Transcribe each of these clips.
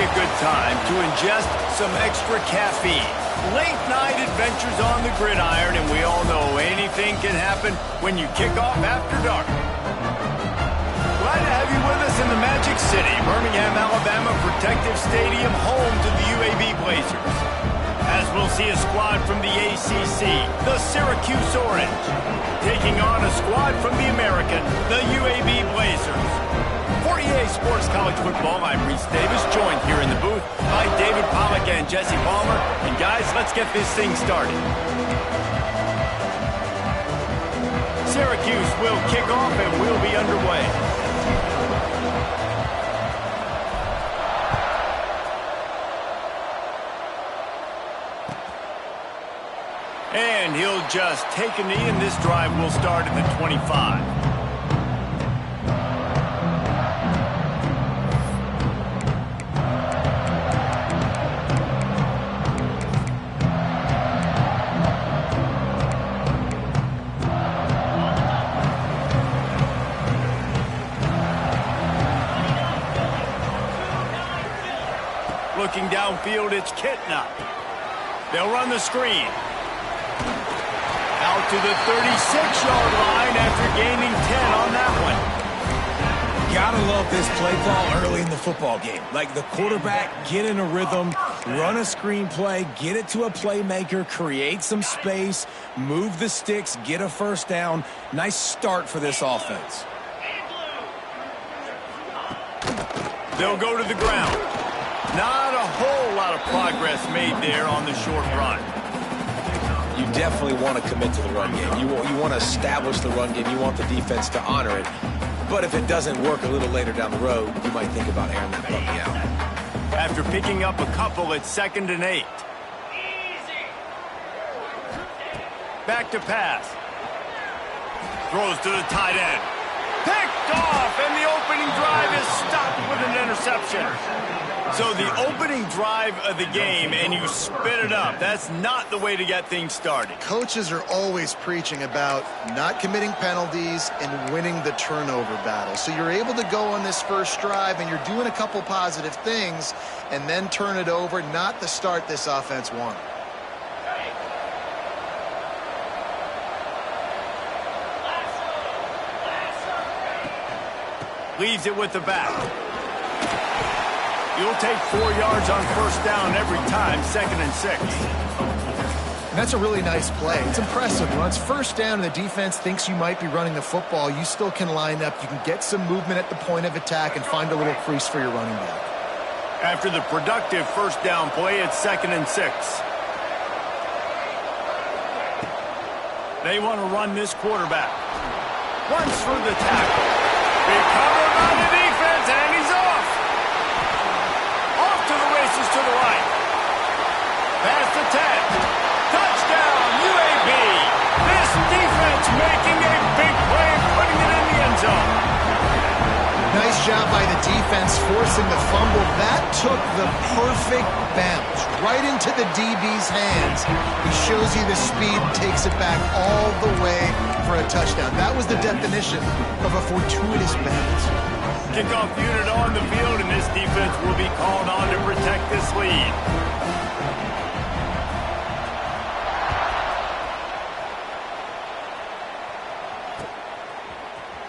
a good time to ingest some extra caffeine. Late night adventures on the gridiron, and we all know anything can happen when you kick off after dark. Glad to have you with us in the Magic City, Birmingham, Alabama Protective Stadium, home to the UAB Blazers. As we'll see a squad from the ACC, the Syracuse Orange, taking on a squad from the American, the UAB Blazers. For EA Sports College Football, I'm Reese Davis, joined here in the booth by David Pollack and Jesse Palmer. And guys, let's get this thing started. Syracuse will kick off and we'll be underway. And he'll just take a knee, and this drive will start at the 25. Looking downfield, it's Kitna. They'll run the screen. Out to the 36-yard line after gaining 10 on that one. Gotta love this play call early in the football game. Like the quarterback, get in a rhythm, run a screen play, get it to a playmaker, create some space, move the sticks, get a first down. Nice start for this offense. They'll go to the ground. Not a whole lot of progress made there on the short run. You definitely want to commit to the run game. You want to establish the run game. You want the defense to honor it. But if it doesn't work a little later down the road, you might think about airing that puppy out. After picking up a couple, it's 2nd and 8. Back to pass. Throws to the tight end. Picked off, and the opening drive is stopped with an interception. So the opening drive of the game, and you spit it up. That's not the way to get things started. Coaches are always preaching about not committing penalties and winning the turnover battle. So you're able to go on this first drive, and you're doing a couple positive things, and then turn it over, not the start this offense wanted. Leaves it with the back. You'll take 4 yards on first down every time, 2nd and 6. That's a really nice play. It's impressive. When it's first down and the defense thinks you might be running the football, you still can line up. You can get some movement at the point of attack and find a little crease for your running back. After the productive first down play, it's 2nd and 6. They want to run this quarterback. Runs through the tackle. Big cover by the defense, and he's off. Off to the races to the right. Past the 10. Touchdown, UAB. This defense making a big play and putting it in the end zone. Nice job by the defense forcing the fumble. That took the perfect bounce right into the DB's hands. He shows you the speed, takes it back all the way for a touchdown. That was the definition of a fortuitous bounce. Kickoff unit on the field, and this defense will be called on to protect this lead.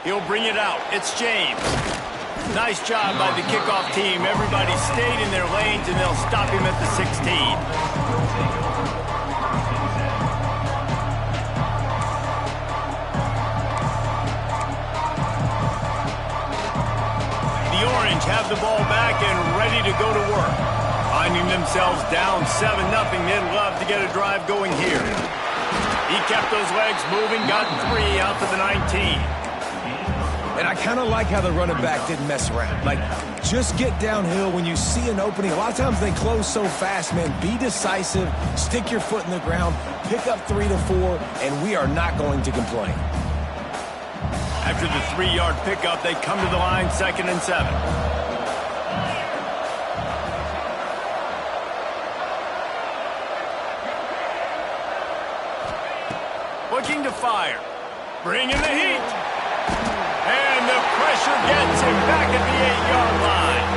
He'll bring it out. It's James. Nice job by the kickoff team. Everybody stayed in their lanes, and they'll stop him at the 16. Have the ball back and ready to go to work. Finding themselves down 7-0, they'd love to get a drive going here. He kept those legs moving, got 3 out to the 19. And I kind of like how the running back didn't mess around. Like, just get downhill when you see an opening. A lot of times they close so fast, man. Be decisive, stick your foot in the ground, pick up 3 to 4, and we are not going to complain. After the 3-yard pickup, they come to the line, 2nd and 7. Looking to fire. Bringing the heat. And the pressure gets him back at the 8-yard line.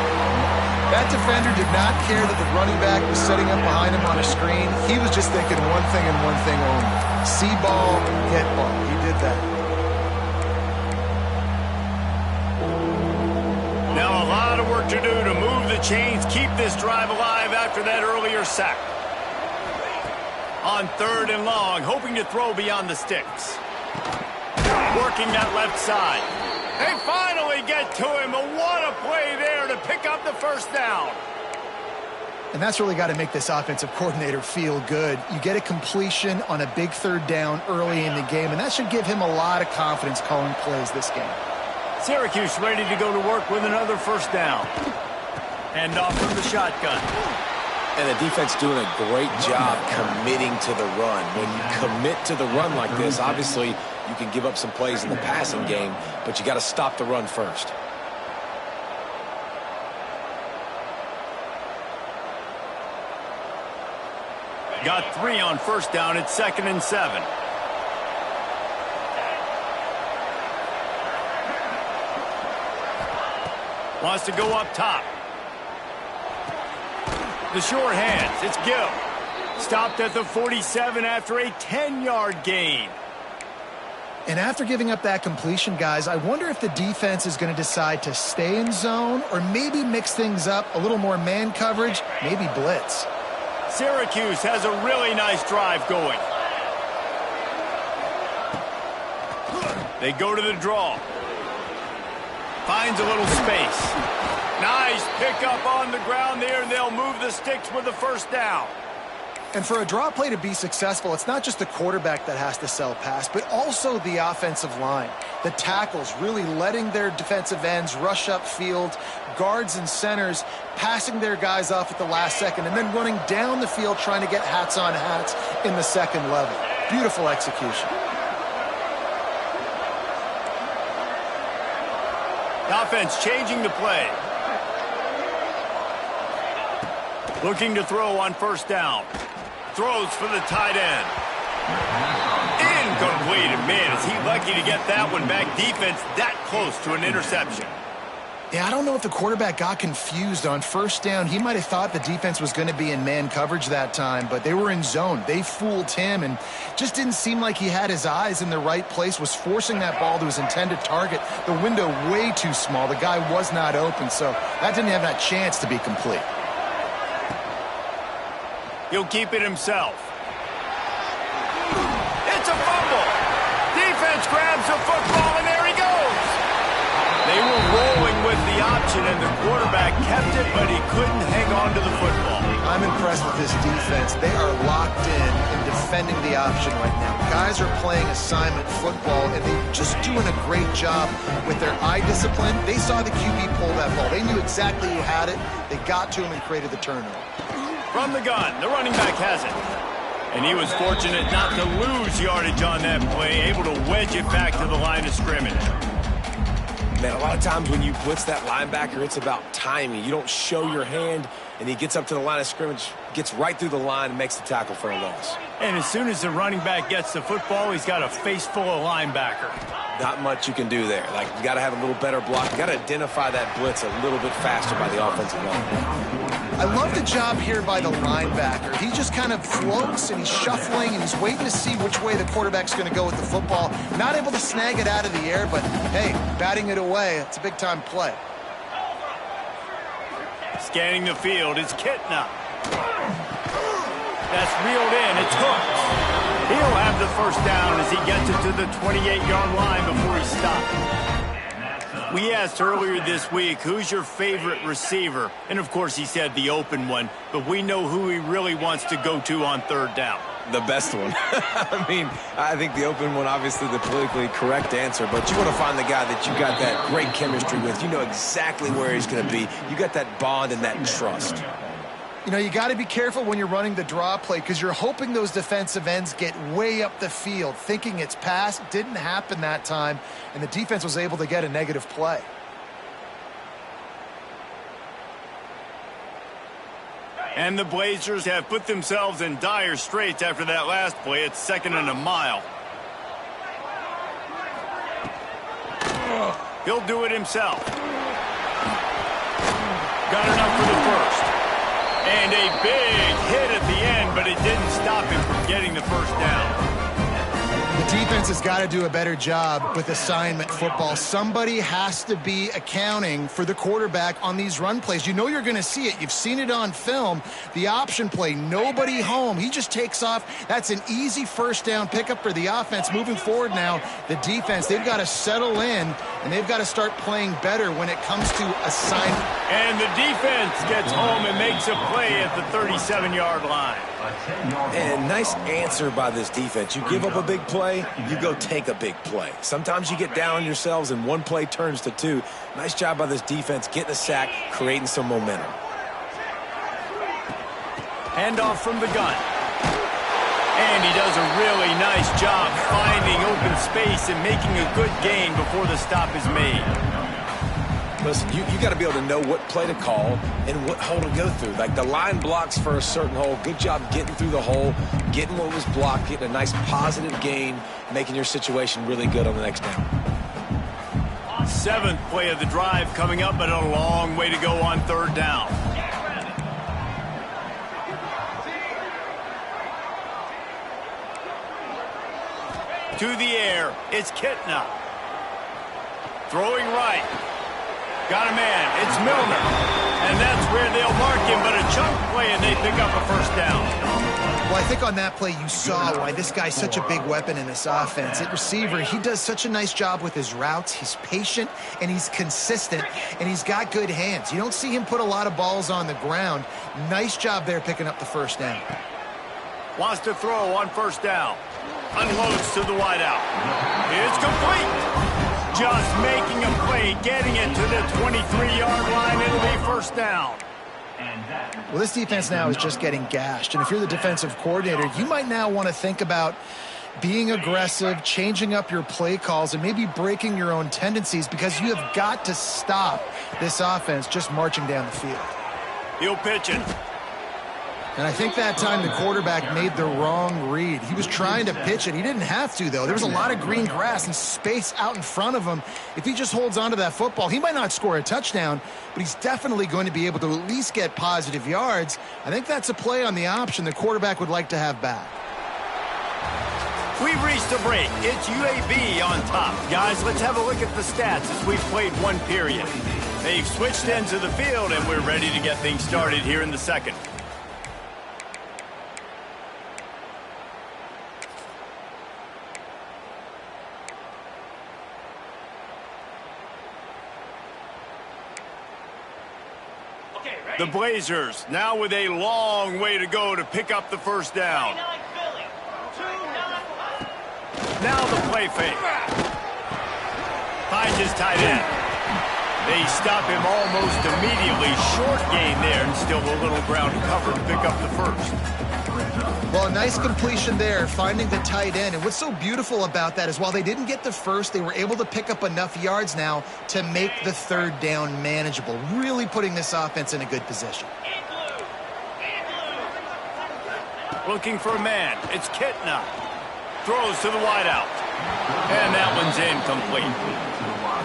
That defender did not care that the running back was setting up behind him on a screen. He was just thinking one thing and one thing only. See ball, get ball. He did that. Now a lot of work to do to move the chains, keep this drive alive after that earlier sack. On 3rd and long, hoping to throw beyond the sticks. Working that left side. They finally get to him, but what a play there to pick up the first down. And that's really got to make this offensive coordinator feel good. You get a completion on a big 3rd down early in the game, and that should give him a lot of confidence calling plays this game. Syracuse ready to go to work with another first down. Hand off from the shotgun. And the defense doing a great job committing to the run. When you commit to the run like this, obviously you can give up some plays in the passing game, but you got to stop the run first. Got 3 on first down. It's 2nd and 7. Wants to go up top. The short hands. It's Gill. Stopped at the 47 after a 10-yard gain. And after giving up that completion, guys, I wonder if the defense is going to decide to stay in zone or maybe mix things up, a little more man coverage, maybe blitz. Syracuse has a really nice drive going. They go to the draw. Finds a little space. Nice pickup on the ground there, and they'll move the sticks with the first down. And for a draw play to be successful, it's not just the quarterback that has to sell pass, but also the offensive line. The tackles really letting their defensive ends rush upfield, guards and centers passing their guys off at the last second, and then running down the field trying to get hats on hats in the second level. Beautiful execution. The offense changing the play. Looking to throw on first down. Throws for the tight end. Incomplete. And man, is he lucky to get that one back. Defense that close to an interception. Yeah, I don't know if the quarterback got confused on first down. He might have thought the defense was going to be in man coverage that time, but they were in zone. They fooled him and just didn't seem like he had his eyes in the right place, was forcing that ball to his intended target. The window way too small. The guy was not open, so that didn't have that chance to be complete. He'll keep it himself. It's a fumble. Defense grabs the football, and there he goes. They were rolling with the option, and the quarterback kept it, but he couldn't hang on to the football. I'm impressed with this defense. They are locked in defending the option right now. Guys are playing assignment football, and they're just doing a great job with their eye discipline. They saw the QB pull that ball. They knew exactly who had it. They got to him and created the turnover. From the gun, the running back has it. And he was fortunate not to lose yardage on that play, able to wedge it back to the line of scrimmage. Man, a lot of times when you blitz that linebacker, it's about timing. You don't show your hand, and he gets up to the line of scrimmage, gets right through the line, and makes the tackle for a loss. And as soon as the running back gets the football, he's got a face full of linebacker. Not much you can do there. Like, you got to have a little better block. You got to identify that blitz a little bit faster by the offensive line. I love the job here by the linebacker. He just kind of floats and he's shuffling and he's waiting to see which way the quarterback's going to go with the football. Not able to snag it out of the air, but hey, batting it away, it's a big-time play. Scanning the field, it's Kitna. That's reeled in, it's hooked. He'll have the first down as he gets it to the 28-yard line before he stops. We asked earlier this week, who's your favorite receiver? And, of course, he said the open one, but we know who he really wants to go to on third down. The best one. I mean, I think the open one, obviously the politically correct answer, but you want to find the guy that you got that great chemistry with. You know exactly where he's going to be. You got that bond and that trust. You know, you got to be careful when you're running the draw play because you're hoping those defensive ends get way up the field, thinking it's pass. Didn't happen that time, and the defense was able to get a negative play. And the Blazers have put themselves in dire straits after that last play. It's 2nd and a mile. He'll do it himself. Got enough for the first. And a big hit at the end, but it didn't stop him from getting the first down. The defense has got to do a better job with assignment football. Somebody has to be accounting for the quarterback on these run plays. You know you're going to see it. You've seen it on film. The option play, nobody home. He just takes off. That's an easy first down pickup for the offense. Moving forward now, the defense, they've got to settle in, and they've got to start playing better when it comes to assignment. And the defense gets home and makes a play at the 37-yard line. And nice answer by this defense. You give up a big play, you go take a big play. Sometimes you get down on yourselves and one play turns to two. Nice job by this defense getting a sack, creating some momentum. Handoff from the gun. And he does a really nice job finding open space and making a good gain before the stop is made. Listen, you got to be able to know what play to call and what hole to go through. Like the line blocks for a certain hole. Good job getting through the hole, getting what was blocked, getting a nice positive gain, making your situation really good on the next down. 7th play of the drive coming up, but a long way to go on 3rd down. To the air, it's Kitna. Throwing right. Got a man, it's Milner. And that's where they'll mark him, but a chunk play and they pick up a first down. Well, I think on that play you saw why this guy's such a big weapon in this offense. At receiver, he does such a nice job with his routes. He's patient, and he's consistent, and he's got good hands. You don't see him put a lot of balls on the ground. Nice job there picking up the first down. Wants to throw on 1st down. Unloads to the wideout. It's complete. Just making a play, getting it to the 23-yard line. It'll be first down. Well, this defense now is just getting gashed. And if you're the defensive coordinator, you might now want to think about being aggressive, changing up your play calls, and maybe breaking your own tendencies, because you have got to stop this offense just marching down the field. He'll pitch it. And I think that time the quarterback made the wrong read. He was trying to pitch it. He didn't have to, though. There was a lot of green grass and space out in front of him. If he just holds on to that football, he might not score a touchdown, but he's definitely going to be able to at least get positive yards. I think that's a play on the option the quarterback would like to have back. We've reached a break. It's UAB on top. Guys, let's have a look at the stats as we've played one period. They've switched ends of the field, and we're ready to get things started here in the second. The Blazers now with a long way to go to pick up the first down. Now the play fake. Finds his tight end. They stop him almost immediately. Short gain there, and still a little ground cover to pick up the first. Well, a nice completion there, finding the tight end. And what's so beautiful about that is while they didn't get the first, they were able to pick up enough yards now to make the 3rd down manageable, really putting this offense in a good position. Looking for a man. It's Kitna. Throws to the wideout. And that one's incomplete.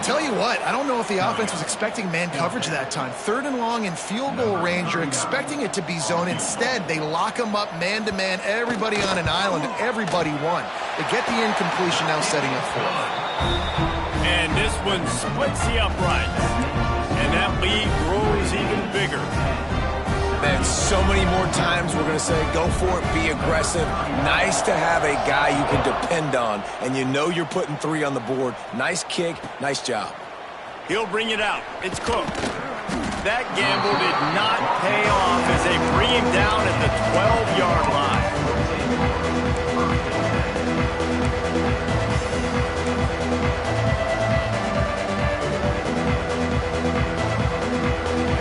Tell you what, I don't know if the offense was expecting man coverage that time. 3rd and long in field goal range, you're expecting it to be zone. Instead, they lock them up man-to-man, everybody on an island, and everybody won. They get the incompletion, now setting up 4th. And this one splits the uprights. And that lead grows even bigger. Man, so many more times we're going to say, go for it, be aggressive. Nice to have a guy you can depend on, and you know you're putting 3 on the board. Nice kick, nice job. He'll bring it out. It's Cook. That gamble did not pay off as they bring him down at the 12-yard line.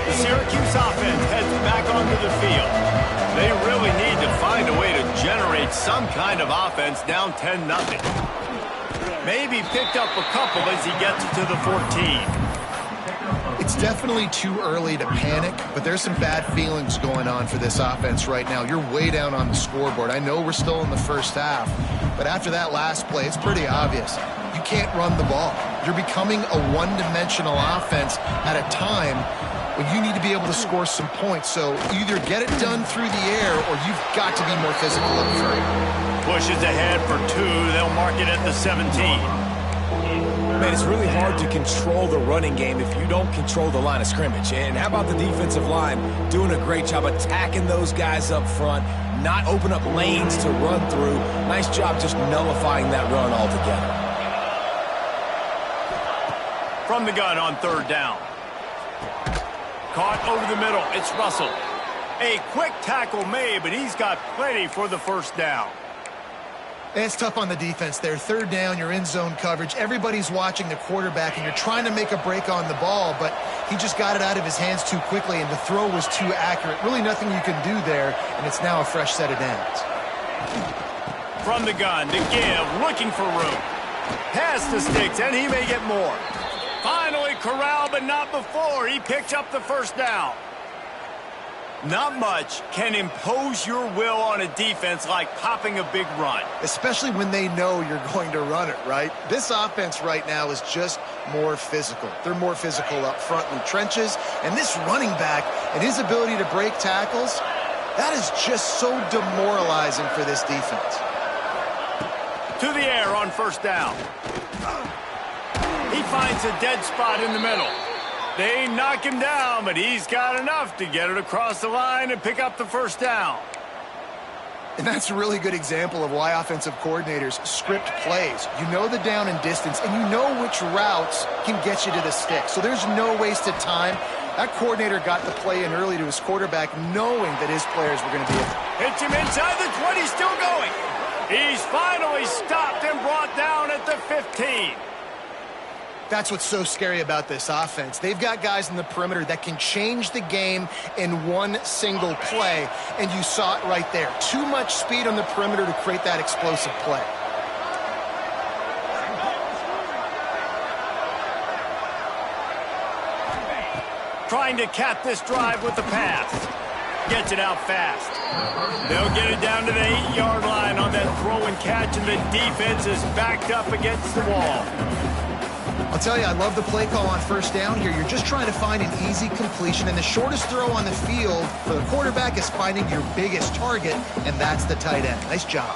The Syracuse offense heads back onto the field. They really need to find a way to generate some kind of offense down 10-0. Maybe picked up a couple as he gets to the 14. It's definitely too early to panic, but there's some bad feelings going on for this offense right now. You're way down on the scoreboard. I know we're still in the first half, but after that last play, it's pretty obvious. You can't run the ball. You're becoming a one-dimensional offense at a time when you need to be able to score some points. So either get it done through the air or you've got to be more physical up front. Pushes ahead for 2. They'll mark it at the 17. Man, it's really hard to control the running game if you don't control the line of scrimmage. And how about the defensive line doing a great job attacking those guys up front, not open up lanes to run through. Nice job just nullifying that run altogether. From the gun on 3rd down. Caught over the middle. It's Russell. A quick tackle made, but he's got plenty for the 1st down. It's tough on the defense there. 3rd down, you're in zone coverage. Everybody's watching the quarterback, and you're trying to make a break on the ball, but he just got it out of his hands too quickly, and the throw was too accurate. Really nothing you can do there, and it's now a fresh set of downs. From the gun to give, looking for room. Pass to Sticks, and he may get more. Finally corralled, but not before. He picks up the 1st down. Not much can impose your will on a defense like popping a big run. Especially when they know you're going to run it, right? This offense right now is just more physical. They're more physical up front in the trenches. And this running back and his ability to break tackles, that is just so demoralizing for this defense. To the air on 1st down. He finds a dead spot in the middle. They knock him down, but he's got enough to get it across the line and pick up the 1st down. And that's a really good example of why offensive coordinators script plays. You know the down and distance, and you know which routes can get you to the stick. So there's no wasted time. That coordinator got the play in early to his quarterback, knowing that his players were going to be able to. Hits him inside the 20, still going. He's finally stopped and brought down at the 15. That's what's so scary about this offense. They've got guys in the perimeter that can change the game in one single play, and you saw it right there. Too much speed on the perimeter to create that explosive play. Trying to cap this drive with the pass. Gets it out fast. They'll get it down to the 8-yard line on that throw and catch, and the defense is backed up against the wall. I'll tell you, I love the play call on 1st down here. You're just trying to find an easy completion, and the shortest throw on the field for the quarterback is finding your biggest target, and that's the tight end. Nice job.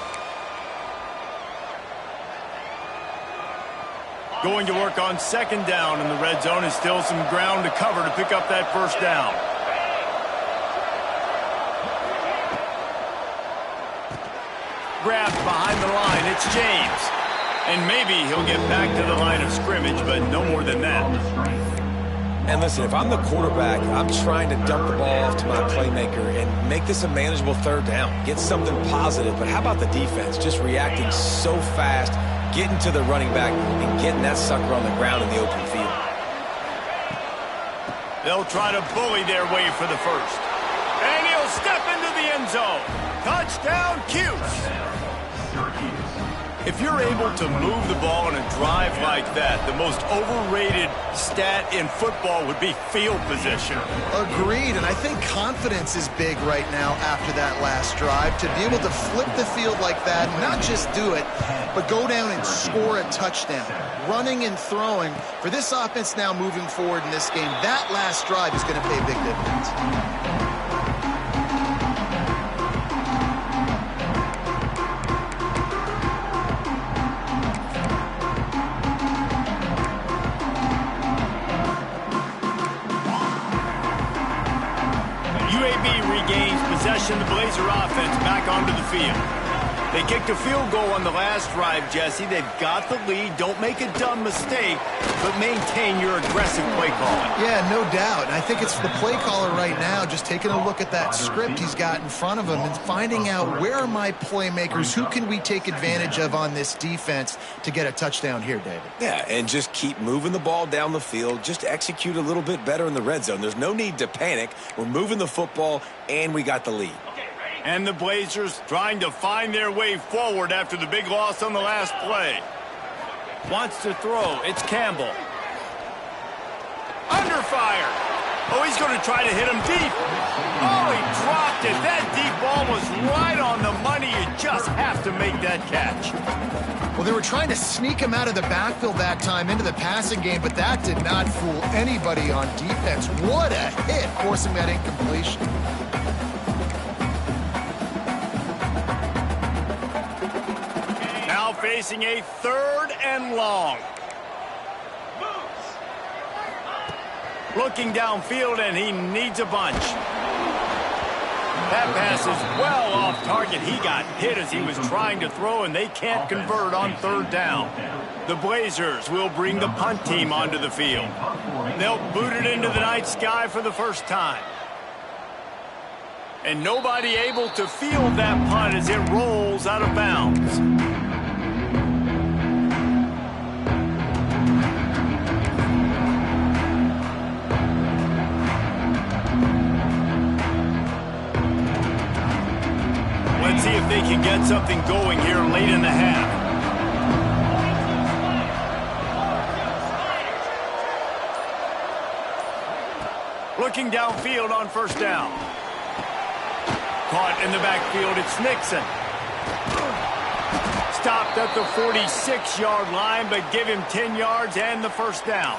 Going to work on 2nd down in the red zone, and still some ground to cover to pick up that 1st down. Grabbed behind the line, it's James. And maybe he'll get back to the line of scrimmage, but no more than that. And listen, if I'm the quarterback, I'm trying to dump the ball off to my playmaker and make this a manageable 3rd down. Get something positive. But how about the defense? Just reacting so fast, getting to the running back, and getting that sucker on the ground in the open field. They'll try to bully their way for the 1st. And he'll step into the end zone. Touchdown, Cuse. If you're able to move the ball in a drive like that, the most overrated stat in football would be field position. Agreed, and I think confidence is big right now after that last drive. To be able to flip the field like that, not just do it, but go down and score a touchdown. Running and throwing. For this offense now moving forward in this game, that last drive is going to pay big dividends. Possession, the Blazer offense back onto the field. They kicked a field goal on the last drive, Jesse. They've got the lead. Don't make a dumb mistake, but maintain your aggressive play calling. Yeah, no doubt. And I think it's the play caller right now just taking a look at that script he's got in front of him and finding out where are my playmakers, who can we take advantage of on this defense to get a touchdown here, David. Yeah, and just keep moving the ball down the field. Just execute a little bit better in the red zone. There's no need to panic. We're moving the football, and we got the lead. And the Blazers trying to find their way forward after the big loss on the last play. Wants to throw. It's Campbell. Under fire. Oh, he's going to try to hit him deep. Oh, he dropped it. That deep ball was right on the money. You just have to make that catch. Well, they were trying to sneak him out of the backfield that time into the passing game, but that did not fool anybody on defense. What a hit, forcing that incompletion. Now facing a 3rd and long. Looking downfield, and he needs a bunch. That pass is well off target. He got hit as he was trying to throw, and they can't convert on 3rd down. The Blazers will bring the punt team onto the field. They'll boot it into the night sky for the first time. And nobody able to field that punt as it rolls out of bounds. Let's see if they can get something going here late in the half. Looking downfield on 1st down. Caught in the backfield, it's Nixon. Stopped at the 46-yard line, but give him 10 yards and the 1st down.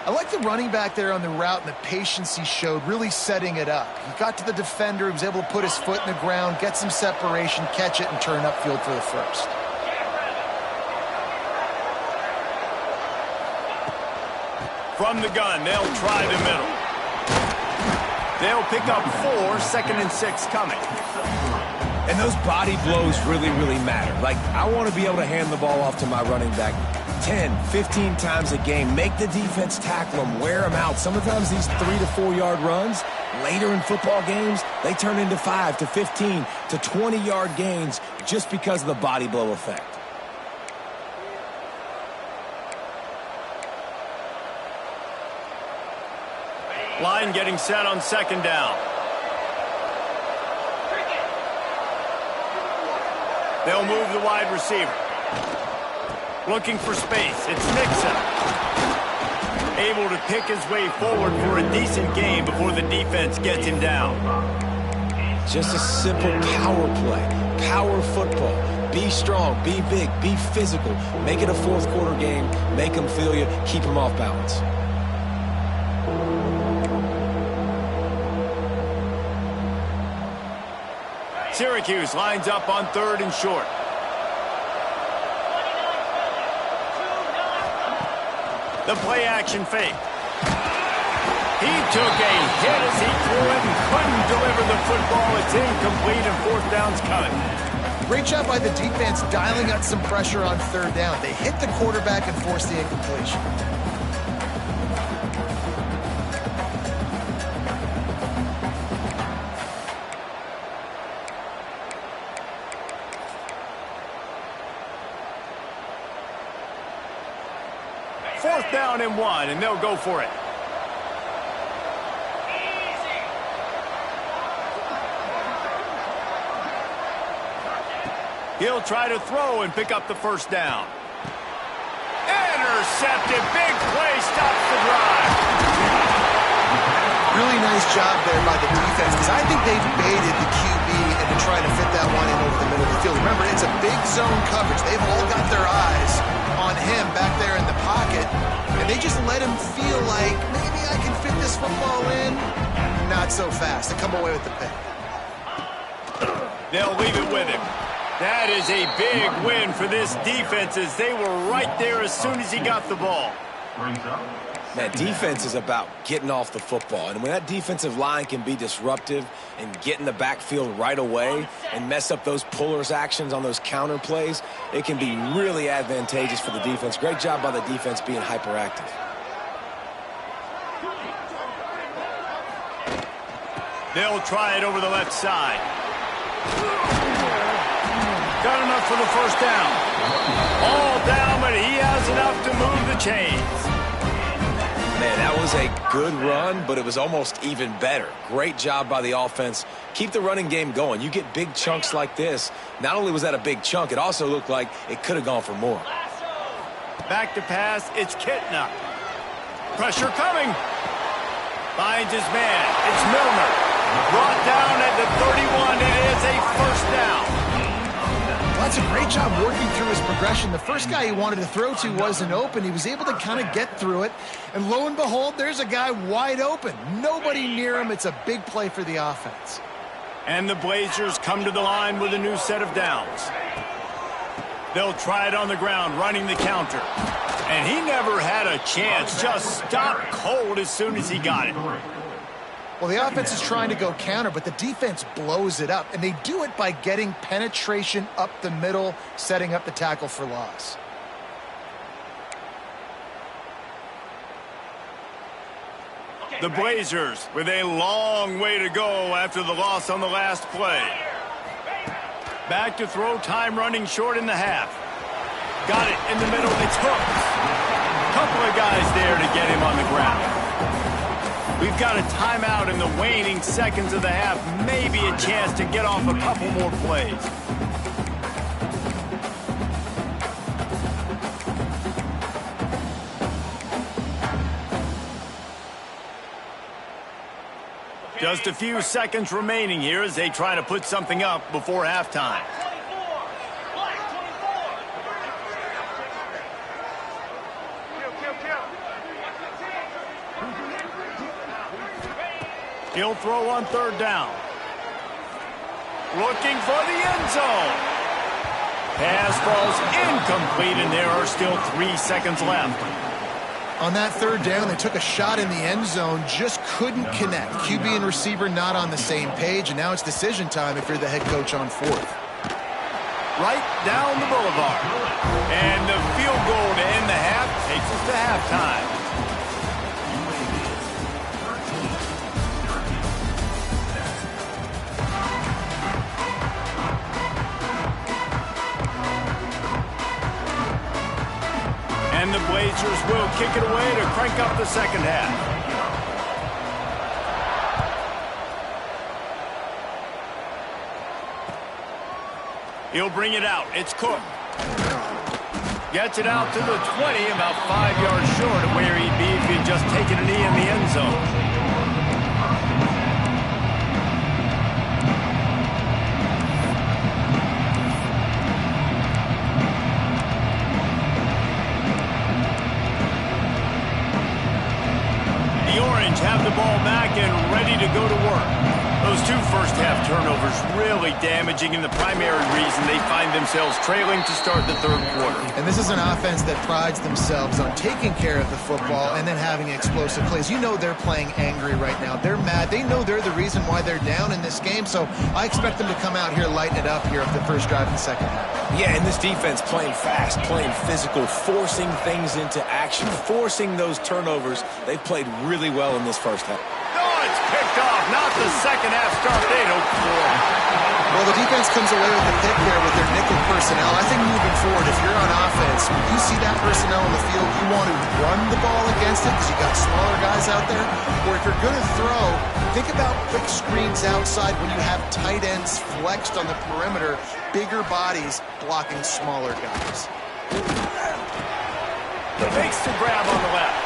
I like the running back there on the route and the patience he showed, really setting it up. He got to the defender, he was able to put his foot in the ground, get some separation, catch it, and turn upfield for the 1st. From the gun, they'll try the middle. They'll pick up 4, 2nd and 6 coming. And those body blows really, really matter. Like, I want to be able to hand the ball off to my running back 10, 15 times a game. Make the defense tackle them, wear them out. Sometimes these 3 to 4 yard runs, later in football games, they turn into 5 to 15 to 20 yard gains just because of the body blow effect. Line getting set on 2nd down. They'll move the wide receiver. Looking for space. It's Nixon. Able to pick his way forward for a decent gain before the defense gets him down. Just a simple power play. Power football. Be strong, be big, be physical. Make it a 4th quarter game. Make them feel you. Keep them off balance. Syracuse lines up on 3rd and short. The play action fake. He took a hit as he threw it and couldn't deliver the football. It's incomplete and 4th down's coming. Great job by the defense dialing up some pressure on 3rd down. They hit the quarterback and forced the incompletion. Fourth down and 1, and they'll go for it. He'll try to throw and pick up the 1st down. Intercepted. Big play. Stops the drive. Really nice job there by the defense, because I think they've baited the QB into trying to fit that one in over the middle of the field. Remember, it's a big zone coverage. They've all got their eyes on him back there in the pocket, and they just let him feel like, maybe I can fit this football in. Not so fast. They come away with the pick. They'll leave it with him. That is a big win for this defense, as they were right there as soon as he got the ball. That defense is about getting off the football. And when that defensive line can be disruptive and get in the backfield right away and mess up those pullers actions on those counter plays, it can be really advantageous for the defense. Great job by the defense being hyperactive. They'll try it over the left side. Got enough for the 1st down. All down, but he has enough to move the chains. Man, that was a good run, but it was almost even better. Great job by the offense. Keep the running game going. You get big chunks like this. Not only was that a big chunk, it also looked like it could have gone for more. Back to pass, it's Kitna. Pressure coming. Finds his man. It's Milner. Brought down at the 31. It is a 1st down. great job working through his progression. The first guy he wanted to throw to wasn't open. He was able to kind of get through it. And lo and behold, there's a guy wide open. Nobody near him. It's a big play for the offense. And the Blazers come to the line with a new set of downs. They'll try it on the ground, running the counter. And he never had a chance. Just stopped cold as soon as he got it. Well, the offense is trying to go counter, but the defense blows it up. And they do it by getting penetration up the middle, setting up the tackle for loss. The Blazers with a long way to go after the loss on the last play. Back to throw, time running short in the half. Got it in the middle, it's hooked. Couple of guys there to get him on the ground. We've got a timeout in the waning seconds of the half. Maybe a chance to get off a couple more plays. Just a few seconds remaining here as they try to put something up before halftime. He'll throw on third down. Looking for the end zone. Pass falls incomplete, and there are still 3 seconds left. On that third down, they took a shot in the end zone, just couldn't connect. QB and receiver not on the same page, and now it's decision time if you're the head coach on fourth. Right down the boulevard. And the field goal to end the half takes us to halftime. And the Blazers will kick it away to crank up the second half. He'll bring it out. It's Cook. Gets it out to the 20, about 5 yards short of where he'd be if he'd just taken a knee in the end zone. Have the ball back and ready to go to work. Those 2 first-half turnovers really damaging, and the primary reason they find themselves trailing to start the third quarter. And this is an offense that prides themselves on taking care of the football and then having explosive plays. You know they're playing angry right now. They're mad. They know they're the reason why they're down in this game, so I expect them to come out here, lighten it up here at the first drive in the second half. Yeah, and this defense playing fast, playing physical, forcing things into action, forcing those turnovers. They've played really well in this first half. Oh, it's picked off. Not the second half start they'd hoped for. Well, the defense comes away with a pick there with their nickel personnel. I think moving forward, if you're on offense, when you see that personnel on the field, you want to run the ball against it because you got smaller guys out there. Or if you're going to throw, think about quick screens outside when you have tight ends flexed on the perimeter, bigger bodies blocking smaller guys. Fakes to grab on the left.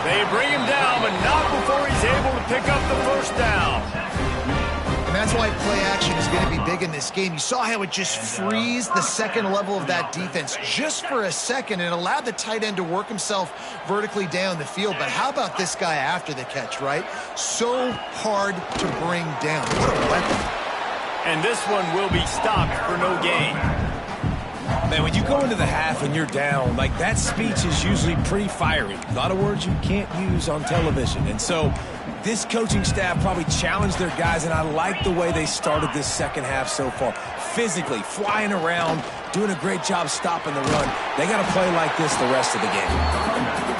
They bring him down, but not before he's able to pick up the first down. And that's why play action is going to be big in this game. You saw how it just frees the second level of that defense just for a second and allowed the tight end to work himself vertically down the field. But how about this guy after the catch, right? So hard to bring down. What a weapon. And this one will be stopped for no gain. Man, when you go into the half and you're down, like that speech is usually pretty fiery. A lot of words you can't use on television. And so this coaching staff probably challenged their guys, and I like the way they started this second half so far. Physically, flying around, doing a great job stopping the run. They got to play like this the rest of the game.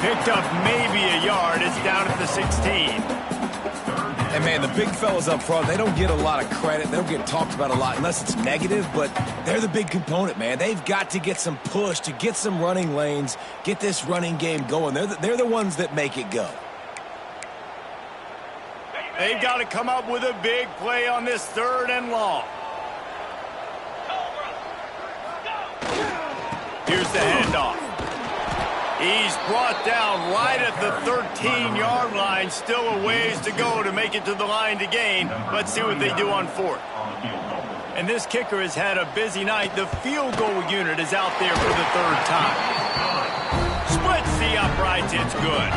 Picked up maybe a yard. It's down at the 16. And, man, the big fellas up front, they don't get a lot of credit. They don't get talked about a lot unless it's negative, but they're the big component, man. They've got to get some push to get some running lanes, get this running game going. They're the ones that make it go. They've got to come up with a big play on this third and long. Here's the handoff. He's brought down right at the 13-yard line. Still a ways to go to make it to the line to gain. Let's see what they do on fourth. And this kicker has had a busy night. The field goal unit is out there for the third time. Splits the uprights. It's good.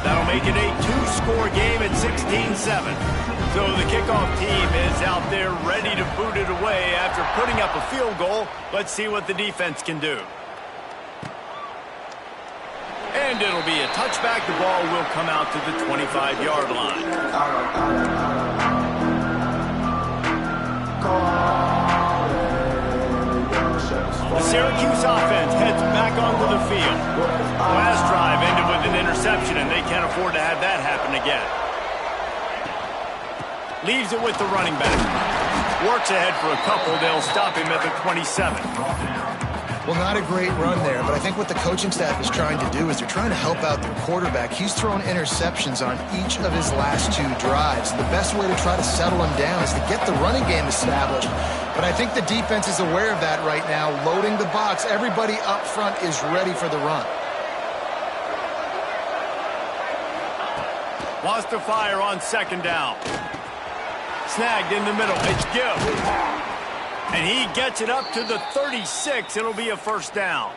That'll make it a two-score game at 16-7. So the kickoff team is out there ready to boot it away after putting up a field goal. Let's see what the defense can do. And it'll be a touchback. The ball will come out to the 25-yard line. The Syracuse offense heads back onto the field. Last drive ended with an interception, and they can't afford to have that happen again. Leaves it with the running back. Works ahead for a couple. They'll stop him at the 27. Well, not a great run there, but I think what the coaching staff is trying to do is they're trying to help out their quarterback. He's thrown interceptions on each of his last two drives. The best way to try to settle him down is to get the running game established. But I think the defense is aware of that right now, loading the box. Everybody up front is ready for the run. Wants to fire on second down. Snagged in the middle. It's Gill. And he gets it up to the 36. It'll be a first down.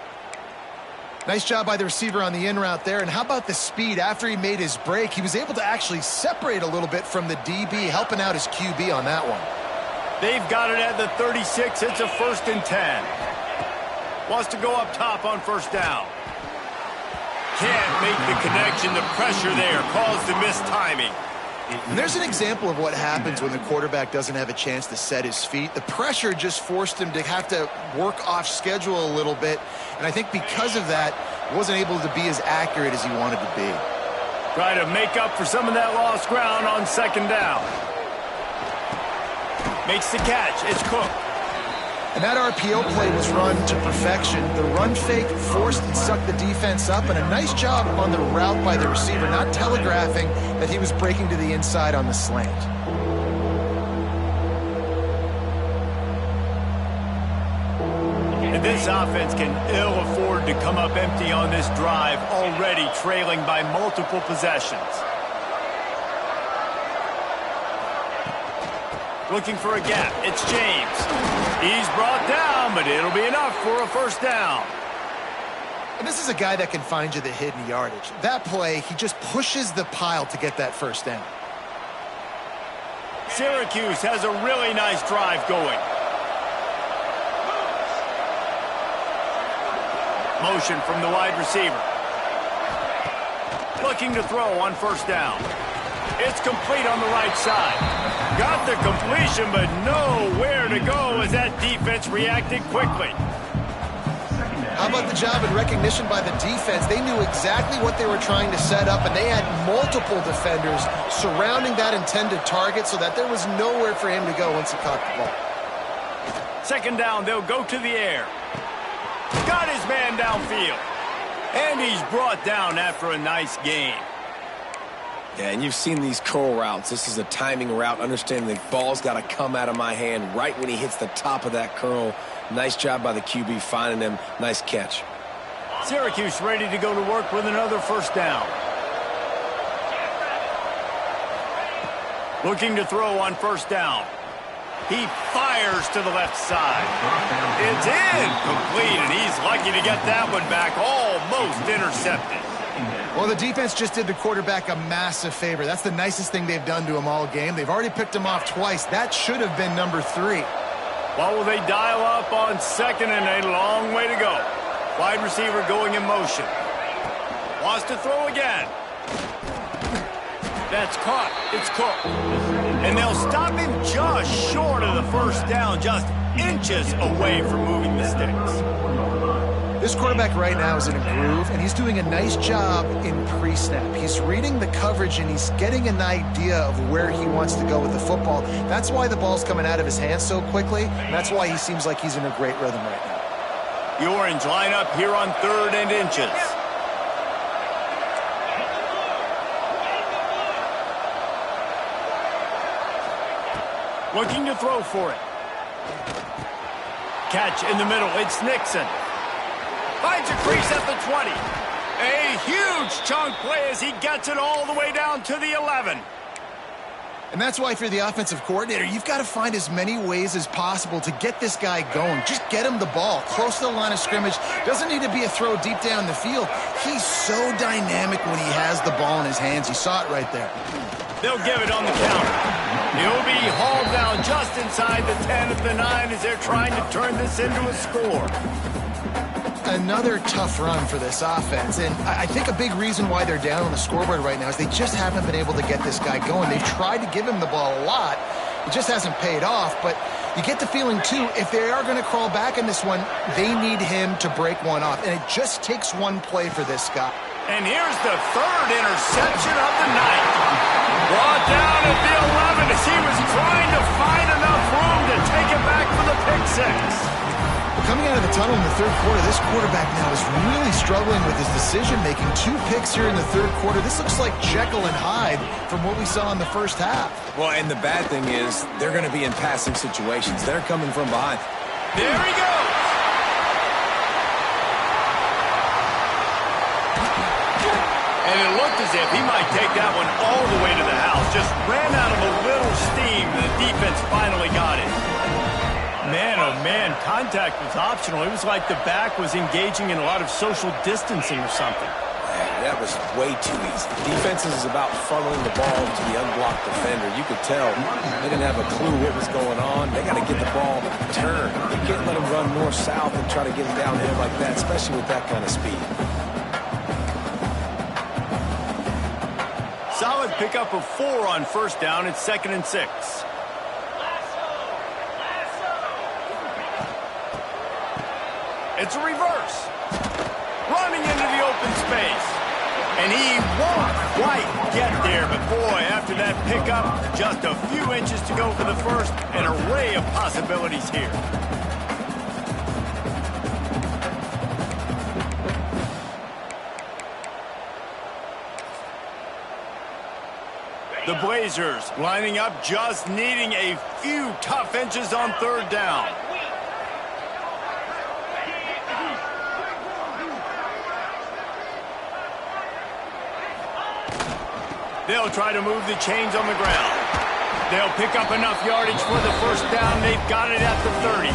Nice job by the receiver on the in route there. And how about the speed? After he made his break, he was able to actually separate a little bit from the DB, helping out his QB on that one. They've got it at the 36. It's a 1st and 10. Wants to go up top on first down. Can't make the connection. The pressure there caused the mistiming. And there's an example of what happens when the quarterback doesn't have a chance to set his feet. The pressure just forced him to have to work off schedule a little bit. And I think because of that, wasn't able to be as accurate as he wanted to be. Try to make up for some of that lost ground on second down. Makes the catch. It's Cook. And that RPO play was run to perfection. The run fake forced and sucked the defense up, and a nice job on the route by the receiver, not telegraphing that he was breaking to the inside on the slant. And this offense can ill afford to come up empty on this drive, already trailing by multiple possessions. Looking for a gap. It's James. He's brought down, but it'll be enough for a first down. And this is a guy that can find you the hidden yardage. That play, he just pushes the pile to get that first down. Syracuse has a really nice drive going. Motion from the wide receiver. Looking to throw on first down. It's complete on the right side. Got the completion, but nowhere to go as that defense reacted quickly. How about the job and recognition by the defense? They knew exactly what they were trying to set up, and they had multiple defenders surrounding that intended target so that there was nowhere for him to go once he caught the ball. Second down, they'll go to the air. Got his man downfield. And he's brought down after a nice gain. Yeah, and you've seen these curl routes. This is a timing route, understanding the ball's got to come out of my hand right when he hits the top of that curl. Nice job by the QB finding him. Nice catch. Syracuse ready to go to work with another first down. Looking to throw on first down. He fires to the left side. It's incomplete, and he's lucky to get that one back, almost intercepted. Well, the defense just did the quarterback a massive favor. That's the nicest thing they've done to him all game. They've already picked him off twice. That should have been number 3. What will they dial up on second, and a long way to go. Wide receiver going in motion. Wants to throw again. That's caught. It's Cook. And they'll stop him just short of the first down, just inches away from moving the sticks. This quarterback right now is in a groove, and he's doing a nice job in pre-snap. He's reading the coverage, and he's getting an idea of where he wants to go with the football. That's why the ball's coming out of his hands so quickly, and that's why he seems like he's in a great rhythm right now. The Orange line up here on 3rd and inches. Looking to throw for it. Catch in the middle. It's Nixon. Finds a crease at the 20. A huge chunk play as he gets it all the way down to the 11. And that's why if you're the offensive coordinator, you've got to find as many ways as possible to get this guy going. Just get him the ball close to the line of scrimmage. Doesn't need to be a throw deep down the field. He's so dynamic when he has the ball in his hands. You saw it right there. They'll give it on the counter. He'll be hauled down just inside the 10 at the 9 as they're trying to turn this into a score. Another tough run for this offense, and I think a big reason why they're down on the scoreboard right now is they just haven't been able to get this guy going. They've tried to give him the ball a lot. It just hasn't paid off, but you get the feeling, too, if they are going to crawl back in this one, they need him to break one off, and it just takes one play for this guy. And here's the third interception of the night. Brought down at the 11 as he was trying to find enough room to take it back for the pick six. Coming out of the tunnel in the third quarter, this quarterback now is really struggling with his decision-making. 2 picks here in the third quarter. This looks like Jekyll and Hyde from what we saw in the first half. Well, and the bad thing is they're going to be in passing situations. They're coming from behind. There he goes. And it looked as if he might take that one all the way to the house. Just ran out of a little steam. The defense finally got it. Man, oh man, contact was optional. It was like the back was engaging in a lot of social distancing or something. That was way too easy. Defense is about funneling the ball to the unblocked defender. You could tell they didn't have a clue what was going on. They got to get the ball turned. You can't let them run north-south and try to get him downhill like that, especially with that kind of speed. Solid pickup of 4 on first down. It's 2nd and 6. It's a reverse. Running into the open space. And he won't quite get there. But boy, after that pickup, just a few inches to go for the first. An array of possibilities here. The Blazers lining up, just needing a few tough inches on third down. They'll try to move the chains on the ground. They'll pick up enough yardage for the first down. They've got it at the 30.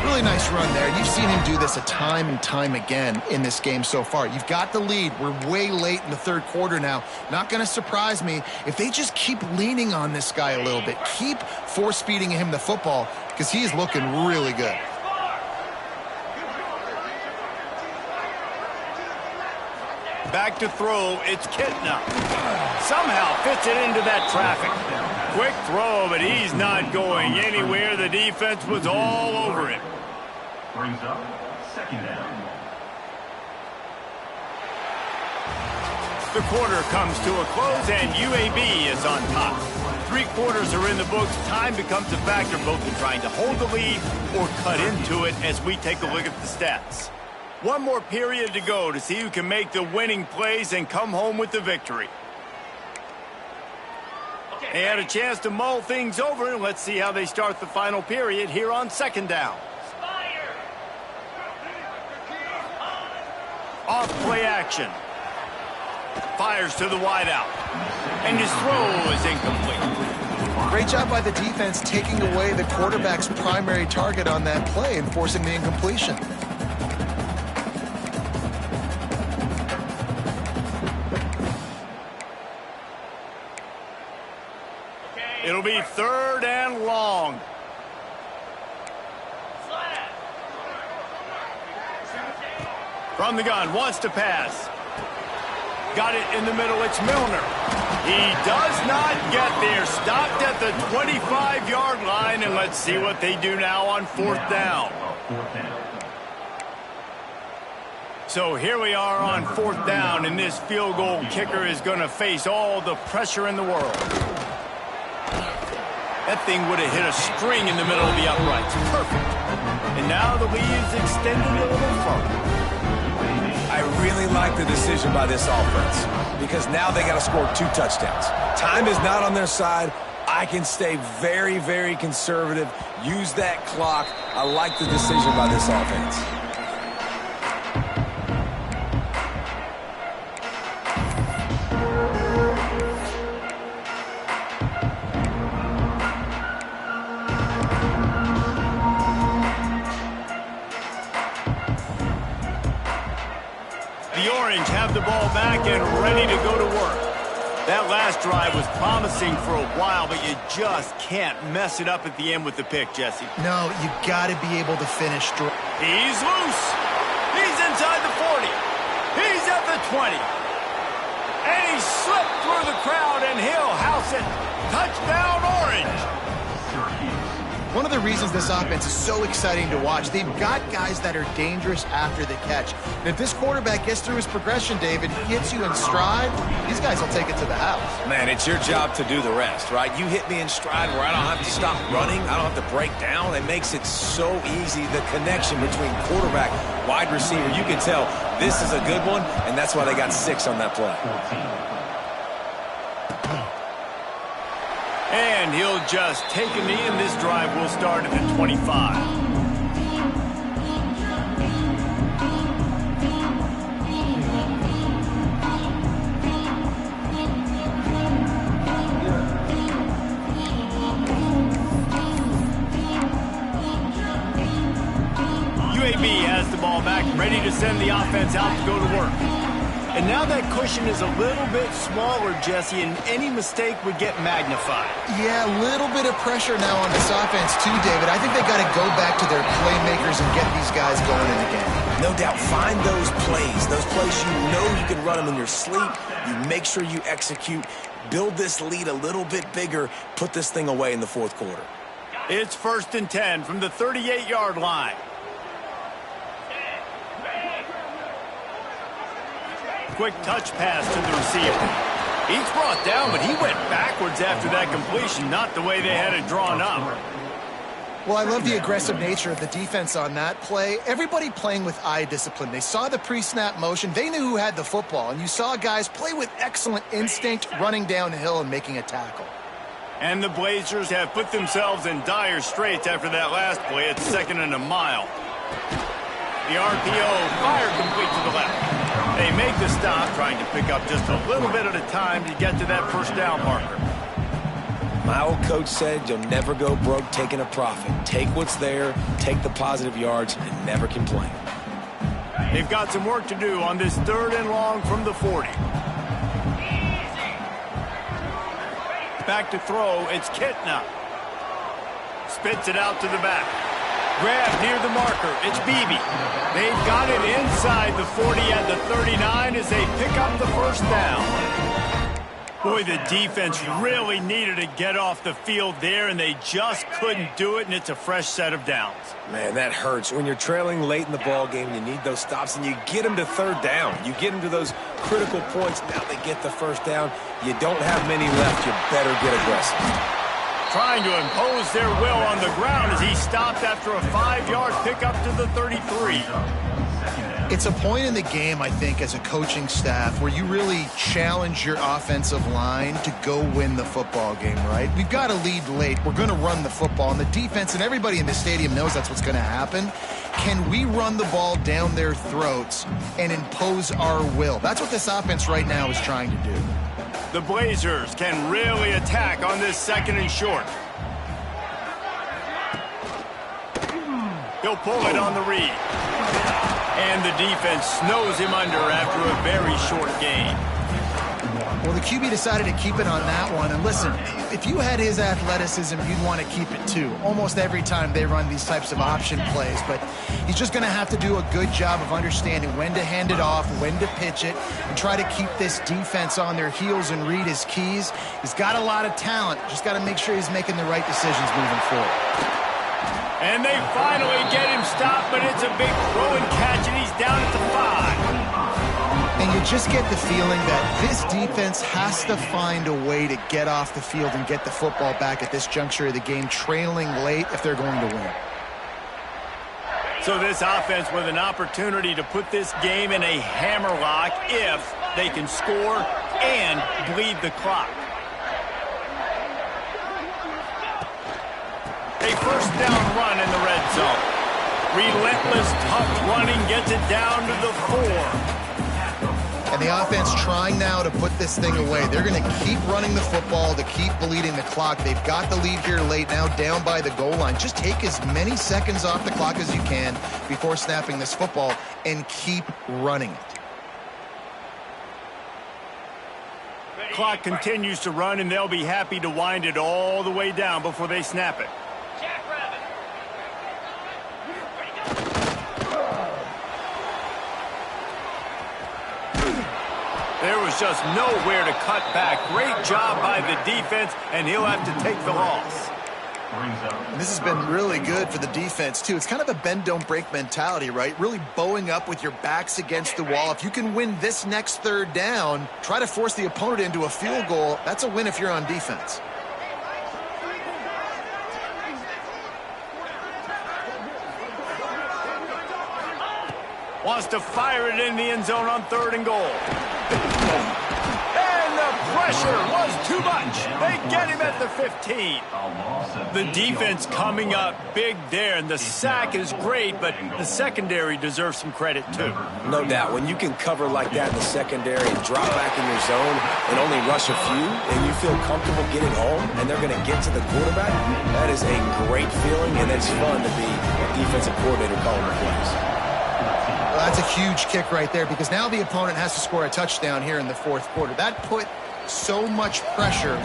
Really nice run there. You've seen him do this a time and time again in this game so far. You've got the lead. We're way late in the third quarter now. Not going to surprise me if they just keep leaning on this guy a little bit. Keep force-feeding him the football because he is looking really good. Back to throw, it's Kitna. Somehow fits it into that traffic. Quick throw, but he's not going anywhere. The defense was all over it. Brings up 2nd down. The quarter comes to a close, and UAB is on top. 3 quarters are in the books. Time becomes a factor both in trying to hold the lead or cut into it as we take a look at the stats. One more period to go to see who can make the winning plays and come home with the victory. They had a chance to mull things over, and let's see how they start the final period here on 2nd down. Off play action. Fires to the wideout. And his throw is incomplete. Great job by the defense taking away the quarterback's primary target on that play and forcing the incompletion. It'll be 3rd and long. From the gun, wants to pass. Got it in the middle, it's Milner. He does not get there. Stopped at the 25-yard line, and let's see what they do now on 4th down. So here we are on 4th down, and this field goal kicker is going to face all the pressure in the world. That thing would have hit a string in the middle of the uprights. Perfect. And now the lead is extended a little further. I really like the decision by this offense because now they got to score 2 touchdowns. Time is not on their side. I can stay very, very conservative. Use that clock. I like the decision by this offense. Orange have the ball back and ready to go to work. That last drive was promising for a while, but you just can't mess it up at the end with the pick, Jesse. No, you got to be able to finish. He's loose. He's inside the 40. He's at the 20. And he slipped through the crowd, and he'll house it. Touchdown, Orange. One of the reasons this offense is so exciting to watch, they've got guys that are dangerous after the catch. And if this quarterback gets through his progression, David, gets you in stride, these guys will take it to the house. Man, it's your job to do the rest, right? You hit me in stride where I don't have to stop running. I don't have to break down. It makes it so easy, the connection between quarterback, wide receiver. You can tell this is a good one, and that's why they got 6 on that play. And he'll just take a knee, and this drive will start at the 25. UAB has the ball back, ready to send the offense out to go to work. And now that cushion is a little bit smaller, Jesse, and any mistake would get magnified. Yeah, a little bit of pressure now on this offense too, David. I think they got to go back to their playmakers and get these guys going in the game. No doubt, find those plays you know you can run them in your sleep. You make sure you execute, build this lead a little bit bigger, put this thing away in the fourth quarter. It's 1st and 10 from the 38-yard line. Quick touch pass to the receiver. He's brought down, but he went backwards after that completion, not the way they had it drawn up. Well, I love the aggressive nature of the defense on that play. Everybody playing with eye discipline. They saw the pre-snap motion. They knew who had the football, and you saw guys play with excellent instinct, running downhill and making a tackle. And the Blazers have put themselves in dire straits after that last play at 2nd and a mile. The RPO fired complete to the left. They make the stop, trying to pick up just a little bit at a time to get to that first down marker. My old coach said you'll never go broke taking a profit. Take what's there, take the positive yards, and never complain. They've got some work to do on this 3rd and long from the 40. Back to throw, it's Kitna. Spits it out to the back. Grab near the marker. It's Beebe. They've got it inside the 40 at the 39 as they pick up the first down. Boy, the defense really needed to get off the field there, and they just couldn't do it, and it's a fresh set of downs. Man, that hurts. When you're trailing late in the ball game, you need those stops, and you get them to 3rd down. You get them to those critical points. Now they get the first down. You don't have many left. You better get aggressive. Trying to impose their will on the ground as he stopped after a 5-yard pickup to the 33. It's a point in the game, I think, as a coaching staff where you really challenge your offensive line to go win the football game, right? We've got to lead late. We're going to run the football. And the defense and everybody in the stadium knows that's what's going to happen. Can we run the ball down their throats and impose our will? That's what this offense right now is trying to do. The Blazers can really attack on this 2nd and short. He'll pull it on the read. And the defense snows him under after a very short gain. Well, the QB decided to keep it on that one. And listen, if you had his athleticism, you'd want to keep it too. Almost every time they run these types of option plays. But he's just going to have to do a good job of understanding when to hand it off, when to pitch it, and try to keep this defense on their heels and read his keys. He's got a lot of talent. Just got to make sure he's making the right decisions moving forward. And they finally get him stopped, but it's a big throw and catch, and he's down at the 5. And you just get the feeling that this defense has to find a way to get off the field and get the football back at this juncture of the game, trailing late if they're going to win. So this offense with an opportunity to put this game in a hammerlock if they can score and bleed the clock. A first down run in the red zone. Relentless, tough running gets it down to the 4. And the offense trying now to put this thing away. They're going to keep running the football to keep bleeding the clock. They've got the lead here late, now down by the goal line. Just take as many seconds off the clock as you can before snapping this football and keep running it. clock continues to run, and they'll be happy to wind it all the way down before they snap it. There was just nowhere to cut back. Great job by the defense, and he'll have to take the loss. And this has been really good for the defense, too. It's kind of a bend-don't-break mentality, right? Really bowing up with your backs against the wall. If you can win this next third down, try to force the opponent into a field goal, that's a win if you're on defense. Wants to fire it in the end zone on 3rd and goal. And the pressure was too much. They get him at the 15. The defense coming up big there, and the sack is great, but the secondary deserves some credit too. No doubt. When you can cover like that in the secondary and drop back in your zone and only rush a few, and you feel comfortable getting home, and they're going to get to the quarterback, that is a great feeling, and it's fun to be a defensive coordinator calling the plays. Well, that's a huge kick right there, because now the opponent has to score a touchdown here in the 4th quarter. That put so much pressure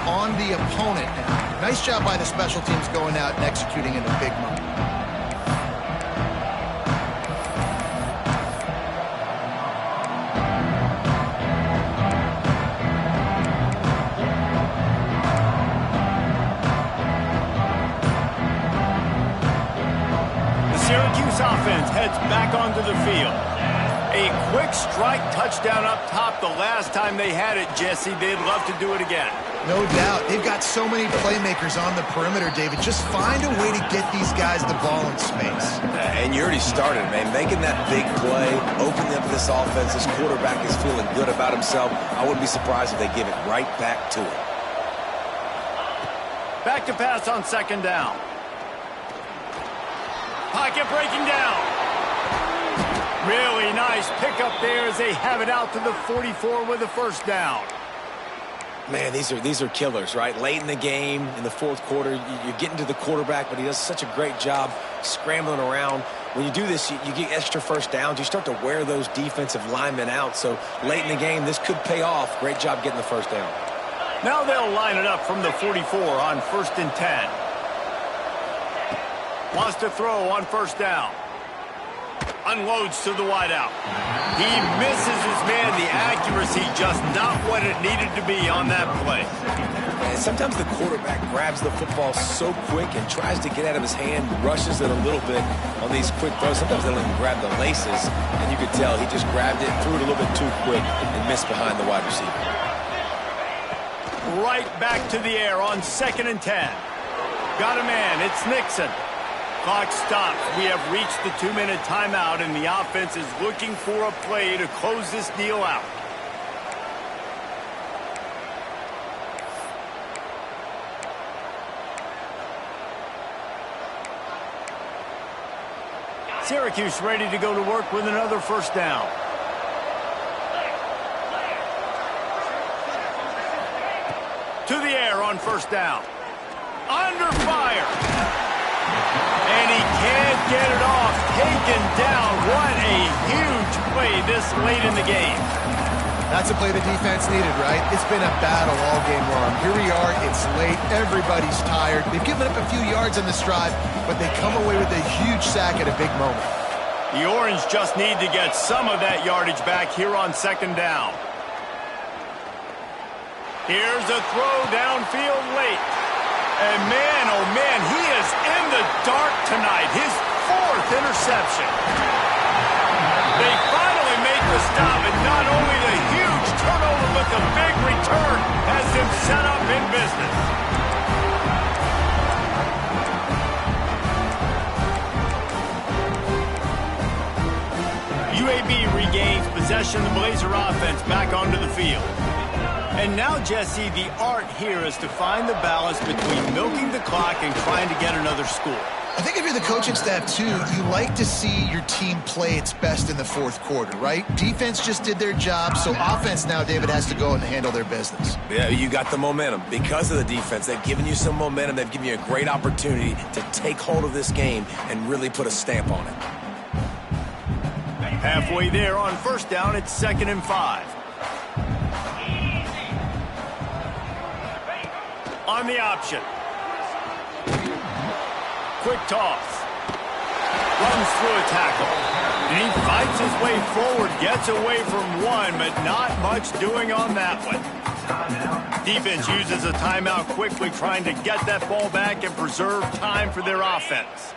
on the opponent now. Nice job by the special teams going out and executing in a big moment. Syracuse offense heads back onto the field. A quick strike touchdown up top the last time they had it, Jesse. They'd love to do it again. No doubt. They've got so many playmakers on the perimeter, David. Just find a way to get these guys the ball in space. And you already started, man. Making that big play, opening up this offense. This quarterback is feeling good about himself. I wouldn't be surprised if they give it right back to him. Back to pass on 2nd down. Pocket breaking down. Really nice pickup there as they have it out to the 44 with a 1st down. Man, these are killers, right? Late in the game, in the 4th quarter, you're getting to the quarterback, but he does such a great job scrambling around. When you do this, you get extra 1st downs. You start to wear those defensive linemen out. So late in the game, this could pay off. Great job getting the 1st down. Now they'll line it up from the 44 on 1st and 10. Wants to throw on 1st down. Unloads to the wideout. He misses his man. The accuracy just not what it needed to be on that play. And sometimes the quarterback grabs the football so quick and tries to get out of his hand, rushes it a little bit on these quick throws. Sometimes they don't even grab the laces, and you could tell he just grabbed it, threw it a little bit too quick, and missed behind the wide receiver. Right back to the air on 2nd and 10. Got a man. It's Nixon. Clock stops. We have reached the 2-minute timeout, and the offense is looking for a play to close this deal out. Syracuse ready to go to work with another 1st down. To the air on 1st down. Under fire. And he can't get it off. Taken down. What a huge play this late in the game. That's a play the defense needed, right? It's been a battle all game long. Here we are. It's late. Everybody's tired. They've given up a few yards on this drive, but they come away with a huge sack at a big moment. The Orange just need to get some of that yardage back here on 2nd down. Here's a throw downfield late. And man, oh man, he is in the dark tonight. His 4th interception. They finally make the stop, and not only the huge turnover, but the big return has him set up in business. UAB regains possession. The Blazer offense back onto the field. And now, Jesse, the art here is to find the balance between milking the clock and trying to get another score. I think if you're the coaching staff, too, you like to see your team play its best in the 4th quarter, right? Defense just did their job, so offense now, David, has to go and handle their business. Yeah, you got the momentum. Because of the defense, they've given you some momentum. They've given you a great opportunity to take hold of this game and really put a stamp on it. Halfway there on 1st down, it's 2nd and 5. on the option. Quick toss. Runs through a tackle. And he fights his way forward, gets away from one, but not much doing on that one. Defense uses a timeout quickly, trying to get that ball back and preserve time for their offense.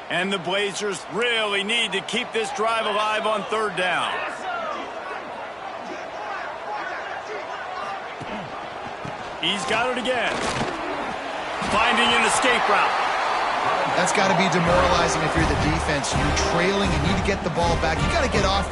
And the Blazers really need to keep this drive alive on third down. He's got it again. Finding an escape route. That's got to be demoralizing if you're the defense. You're trailing, you need to get the ball back. You got to get off